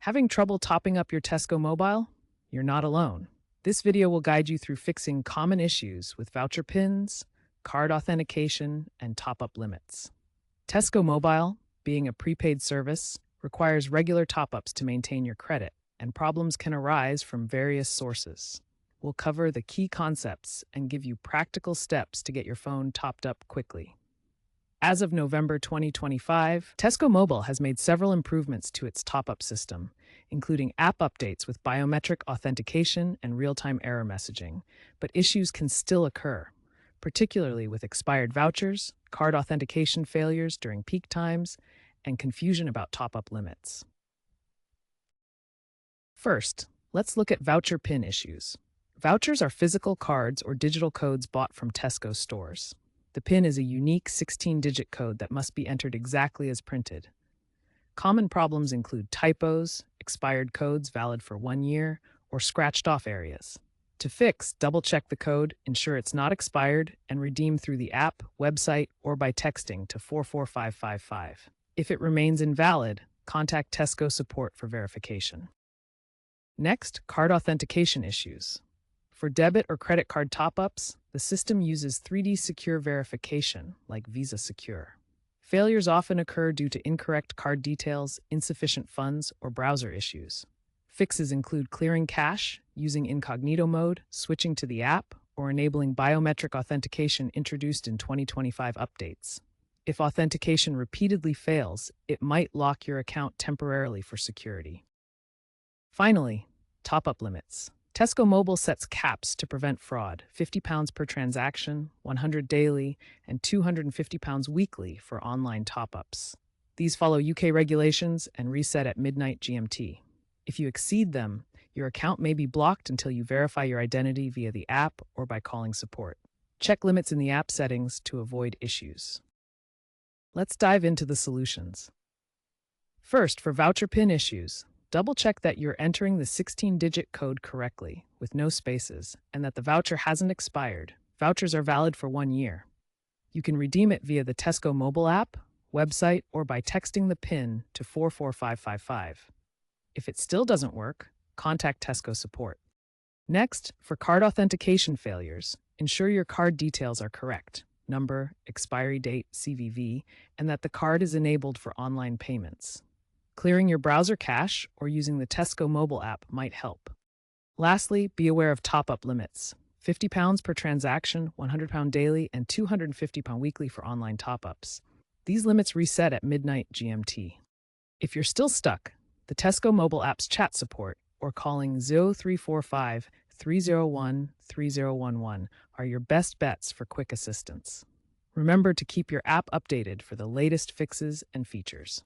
Having trouble topping up your Tesco Mobile? You're not alone. This video will guide you through fixing common issues with voucher pins, card authentication, and top-up limits. Tesco Mobile, being a prepaid service, requires regular top-ups to maintain your credit, and problems can arise from various sources. We'll cover the key concepts and give you practical steps to get your phone topped up quickly. As of November 2025, Tesco Mobile has made several improvements to its top-up system, including app updates with biometric authentication and real-time error messaging, but issues can still occur, particularly with expired vouchers, card authentication failures during peak times, and confusion about top-up limits. First, let's look at voucher PIN issues. Vouchers are physical cards or digital codes bought from Tesco stores. The PIN is a unique 16-digit code that must be entered exactly as printed. Common problems include typos, expired codes valid for 1 year, or scratched-off areas. To fix, double-check the code, ensure it's not expired, and redeem through the app, website, or by texting to 44555. If it remains invalid, contact Tesco support for verification. Next, card authentication issues. For debit or credit card top-ups, the system uses 3D secure verification, like Visa Secure. Failures often occur due to incorrect card details, insufficient funds, or browser issues. Fixes include clearing cache, using incognito mode, switching to the app, or enabling biometric authentication introduced in 2025 updates. If authentication repeatedly fails, it might lock your account temporarily for security. Finally, top-up limits. Tesco Mobile sets caps to prevent fraud: £50 per transaction, 100 daily, and £250 weekly for online top-ups. These follow UK regulations and reset at midnight GMT. If you exceed them, your account may be blocked until you verify your identity via the app or by calling support. Check limits in the app settings to avoid issues. Let's dive into the solutions. First, for voucher PIN issues, double-check that you're entering the 16-digit code correctly, with no spaces, and that the voucher hasn't expired. Vouchers are valid for 1 year. You can redeem it via the Tesco mobile app, website, or by texting the PIN to 44555. If it still doesn't work, contact Tesco support. Next, for card authentication failures, ensure your card details are correct: number, expiry date, CVV, and that the card is enabled for online payments. Clearing your browser cache or using the Tesco mobile app might help. Lastly, be aware of top-up limits: £50 per transaction, £100 daily, and £250 weekly for online top-ups. These limits reset at midnight GMT. If you're still stuck, the Tesco mobile app's chat support or calling 0345 301 3011 are your best bets for quick assistance. Remember to keep your app updated for the latest fixes and features.